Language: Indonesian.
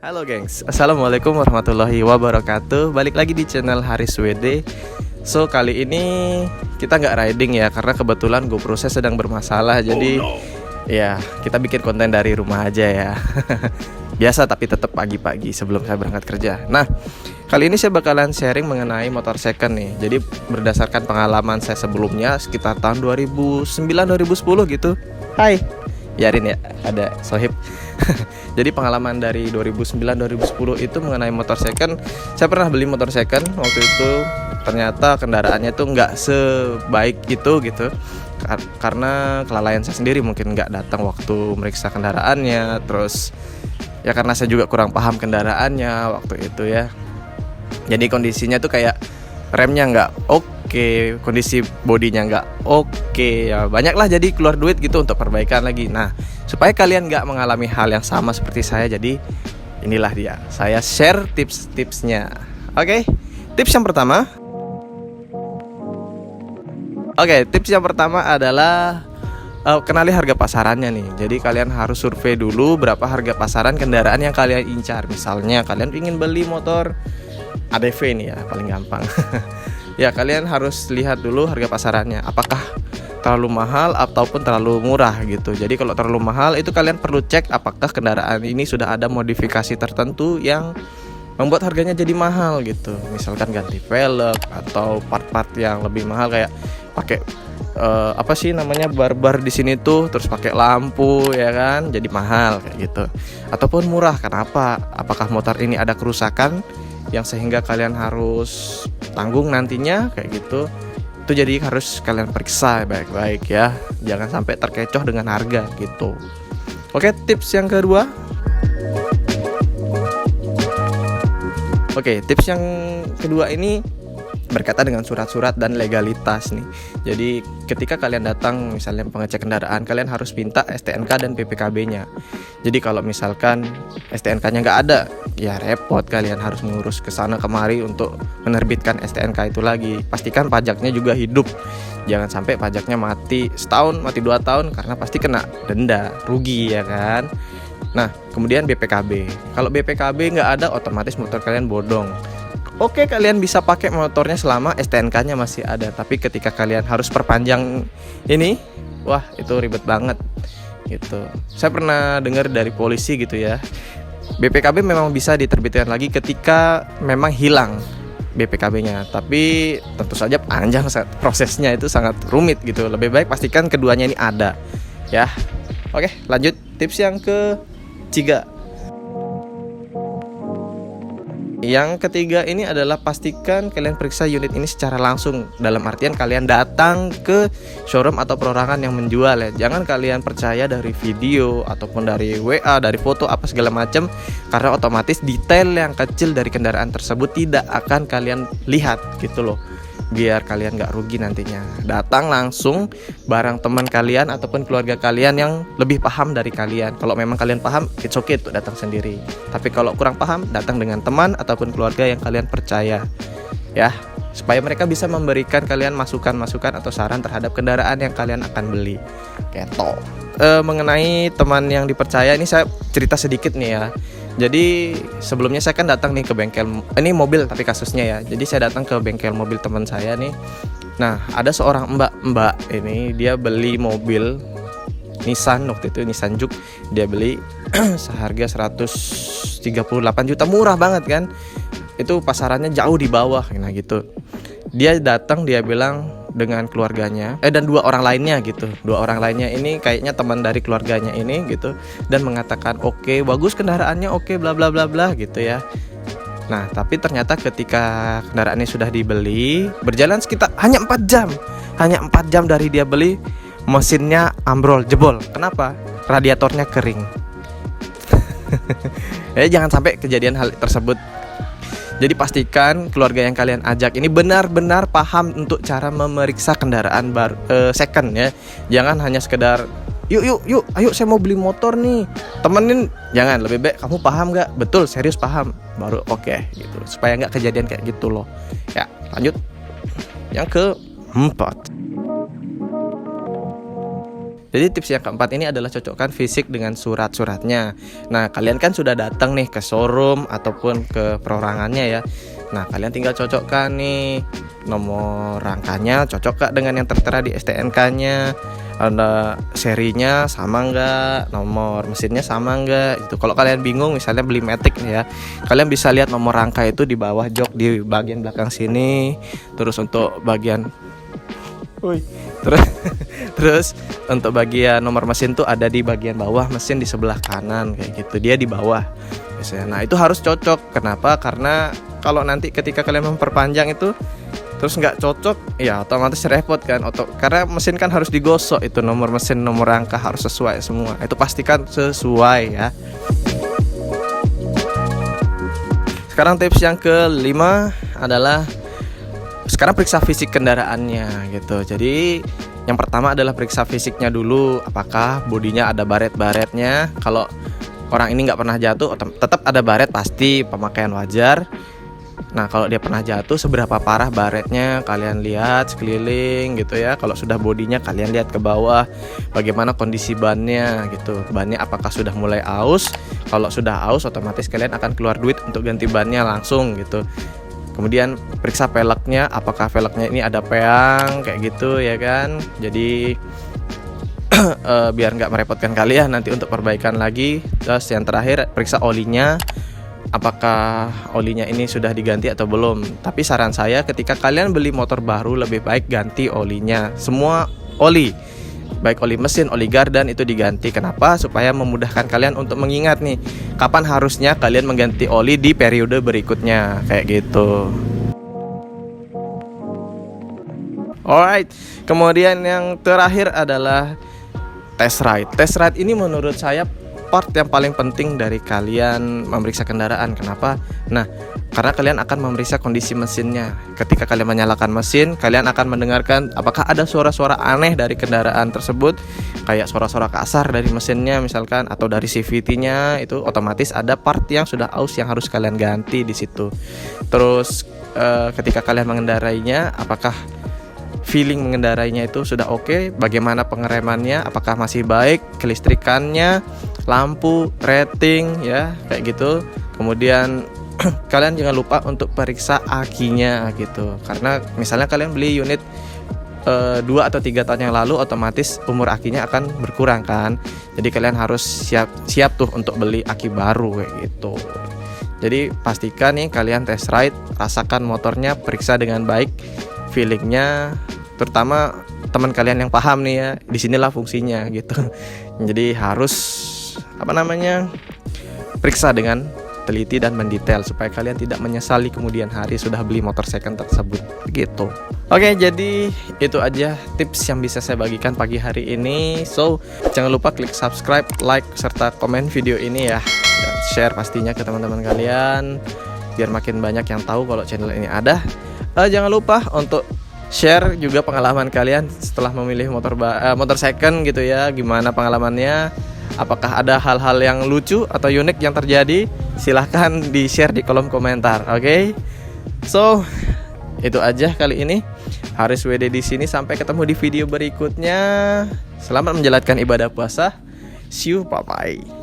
Halo gengs, Assalamualaikum warahmatullahi wabarakatuh. Balik lagi di channel Haris WD. So kali ini kita nggak riding ya, karena kebetulan GoPro saya sedang bermasalah. Jadi ya kita bikin konten dari rumah aja ya. Biasa tapi tetap pagi-pagi sebelum saya berangkat kerja. Nah, kali ini saya bakalan sharing mengenai motor second nih. Jadi berdasarkan pengalaman saya sebelumnya sekitar tahun 2009-2010 gitu. Hai, biarin ya, ada sohib. Jadi pengalaman dari 2009-2010 itu mengenai motor second. Saya pernah beli motor second. Waktu itu ternyata kendaraannya tuh nggak sebaik itu gitu. Karena kelalaian saya sendiri, mungkin nggak datang waktu meriksa kendaraannya. Terus ya karena saya juga kurang paham kendaraannya waktu itu ya. Jadi kondisinya tuh kayak remnya nggak oke, kondisi bodinya nggak oke, ya banyaklah, jadi keluar duit gitu untuk perbaikan lagi. Nah, supaya kalian nggak mengalami hal yang sama seperti saya, jadi inilah dia, saya share tips-tipsnya. Oke, tips yang pertama. Tips yang pertama adalah kenali harga pasarannya nih. Jadi kalian harus survei dulu berapa harga pasaran kendaraan yang kalian incar. Misalnya kalian ingin beli motor ADV nih ya, paling gampang. Ya, kalian harus lihat dulu harga pasarannya, apakah terlalu mahal ataupun terlalu murah gitu. Jadi kalau terlalu mahal itu kalian perlu cek apakah kendaraan ini sudah ada modifikasi tertentu yang membuat harganya jadi mahal gitu. Misalkan ganti velg atau part-part yang lebih mahal, kayak pakai apa sih namanya, bar-bar di sini tuh, terus pakai lampu ya kan, jadi mahal kayak gitu. Ataupun murah, kenapa? Apakah motor ini ada kerusakan yang sehingga kalian harus tanggung nantinya kayak gitu. Itu jadi harus kalian periksa baik-baik ya, jangan sampai terkecoh dengan harga gitu. Oke, tips yang kedua. Tips yang kedua ini berkaitan dengan surat-surat dan legalitas nih. Jadi ketika kalian datang misalnya pengecek kendaraan, kalian harus minta STNK dan PPKB-nya. Jadi kalau misalkan STNK-nya nggak ada, ya repot, kalian harus mengurus ke sana kemari untuk menerbitkan STNK itu lagi. Pastikan pajaknya juga hidup. Jangan sampai pajaknya mati setahun, mati 2 tahun, karena pasti kena denda, rugi ya kan. Nah, kemudian BPKB. Kalau BPKB nggak ada, otomatis motor kalian bodong. Oke, kalian bisa pakai motornya selama STNK-nya masih ada. Tapi ketika kalian harus perpanjang ini, wah itu ribet banget gitu. Saya pernah dengar dari polisi gitu ya, BPKB memang bisa diterbitkan lagi ketika memang hilang BPKB-nya. Tapi tentu saja panjang prosesnya, itu sangat rumit gitu. Lebih baik pastikan keduanya ini ada ya. Oke, lanjut tips yang ketiga. Yang ketiga ini adalah pastikan kalian periksa unit ini secara langsung. Dalam artian kalian datang ke showroom atau perorangan yang menjual ya. Jangan kalian percaya dari video ataupun dari WA, dari foto apa segala macam, karena otomatis detail yang kecil dari kendaraan tersebut tidak akan kalian lihat gitu loh. Biar kalian gak rugi nantinya, datang langsung bareng teman kalian ataupun keluarga kalian yang lebih paham dari kalian. Kalau memang kalian paham, it's okay untuk datang sendiri. Tapi kalau kurang paham, datang dengan teman ataupun keluarga yang kalian percaya ya, supaya mereka bisa memberikan kalian masukan-masukan atau saran terhadap kendaraan yang kalian akan beli. Gitu. Mengenai teman yang dipercaya ini saya cerita sedikit nih ya. Jadi sebelumnya saya kan datang nih ke bengkel, ini mobil tapi kasusnya ya. Jadi saya datang ke bengkel mobil teman saya nih. Nah, ada seorang mbak ini, dia beli mobil Nissan, waktu itu Nissan Juke. Dia beli seharga 138 juta, murah banget kan. Itu pasarannya jauh di bawah, nah gitu. Dia datang, dia bilang dengan keluarganya dan 2 orang lainnya gitu. 2 orang lainnya ini kayaknya teman dari keluarganya ini gitu, dan mengatakan oke, bagus kendaraannya, oke, bla bla bla bla gitu ya. Nah, tapi ternyata ketika kendaraannya sudah dibeli, berjalan sekitar hanya 4 jam. Hanya 4 jam dari dia beli, mesinnya ambrol, jebol. Kenapa? Radiatornya kering. Ya, jangan sampai kejadian hal tersebut. Jadi pastikan keluarga yang kalian ajak ini benar-benar paham untuk cara memeriksa kendaraan second ya. Jangan hanya sekedar yuk, ayo saya mau beli motor nih, temenin. Jangan, lebih baik kamu paham gak? Betul, serius paham, baru oke gitu. Supaya gak kejadian kayak gitu loh. Ya, lanjut. Yang keempat. Jadi tips yang keempat ini adalah cocokkan fisik dengan surat-suratnya. Nah, kalian kan sudah datang nih ke showroom ataupun ke perorangannya ya. Nah, kalian tinggal cocokkan nih nomor rangkanya cocok gak dengan yang tertera di STNK-nya. Ada serinya sama enggak, nomor mesinnya sama enggak. Itu kalau kalian bingung misalnya beli Matic nih ya, kalian bisa lihat nomor rangka itu di bawah jok di bagian belakang sini. Terus untuk bagian terus untuk bagian nomor mesin tuh ada di bagian bawah mesin di sebelah kanan kayak gitu, dia di bawah biasanya. Nah, itu harus cocok. Kenapa? Karena kalau nanti ketika kalian memperpanjang itu terus nggak cocok, ya otomatis repot kan. Karena mesin kan harus digosok, itu nomor mesin, nomor rangka harus sesuai semua. Itu pastikan sesuai ya. Sekarang tips yang kelima adalah sekarang periksa fisik kendaraannya gitu. Jadi yang pertama adalah periksa fisiknya dulu, apakah bodinya ada baret-baretnya. Kalau orang ini nggak pernah jatuh, tetap ada baret pasti, pemakaian wajar. Nah, kalau dia pernah jatuh, seberapa parah baretnya kalian lihat sekeliling gitu ya. Kalau sudah bodinya kalian lihat ke bawah, bagaimana kondisi bannya gitu. Bannya apakah sudah mulai aus? Kalau sudah aus, otomatis kalian akan keluar duit untuk ganti bannya langsung gitu. Kemudian periksa velgnya, apakah velgnya ini ada peang kayak gitu ya kan. Jadi biar nggak merepotkan kalian nanti untuk perbaikan lagi. Terus yang terakhir periksa olinya, apakah olinya ini sudah diganti atau belum. Tapi saran saya ketika kalian beli motor baru lebih baik ganti olinya. Semua oli, baik oli mesin, oli gardan itu diganti. Kenapa? Supaya memudahkan kalian untuk mengingat nih kapan harusnya kalian mengganti oli di periode berikutnya kayak gitu. Alright, kemudian yang terakhir adalah test ride. Test ride ini menurut saya part yang paling penting dari kalian memeriksa kendaraan. Kenapa? Nah, karena kalian akan memeriksa kondisi mesinnya. Ketika kalian menyalakan mesin, kalian akan mendengarkan apakah ada suara-suara aneh dari kendaraan tersebut, kayak suara-suara kasar dari mesinnya misalkan, atau dari CVT-nya. Itu otomatis ada part yang sudah aus yang harus kalian ganti di situ. Terus ketika kalian mengendarainya, apakah feeling mengendarainya itu sudah oke? Bagaimana pengeremannya? Apakah masih baik? Kelistrikannya, lampu, rating ya, kayak gitu. Kemudian kalian jangan lupa untuk periksa akinya gitu. Karena misalnya kalian beli unit 2 atau 3 tahun yang lalu, otomatis umur akinya akan berkurang kan. Jadi kalian harus siap tuh untuk beli aki baru kayak gitu. Jadi pastikan nih kalian test ride, rasakan motornya, periksa dengan baik feelingnya, terutama teman kalian yang paham nih ya, disinilah fungsinya gitu. Jadi harus periksa dengan teliti dan mendetail supaya kalian tidak menyesali kemudian hari sudah beli motor second tersebut gitu. Oke, jadi itu aja tips yang bisa saya bagikan pagi hari ini. So, jangan lupa klik subscribe, like, serta komen video ini ya, dan share pastinya ke teman-teman kalian biar makin banyak yang tahu kalau channel ini ada. Jangan lupa untuk share juga pengalaman kalian setelah memilih motor second gitu ya. Gimana pengalamannya? Apakah ada hal-hal yang lucu atau unik yang terjadi? Silahkan di-share di kolom komentar. Oke? So, itu aja kali ini. Haris WD di sini, sampai ketemu di video berikutnya. Selamat menjalankan ibadah puasa. See you, bye-bye.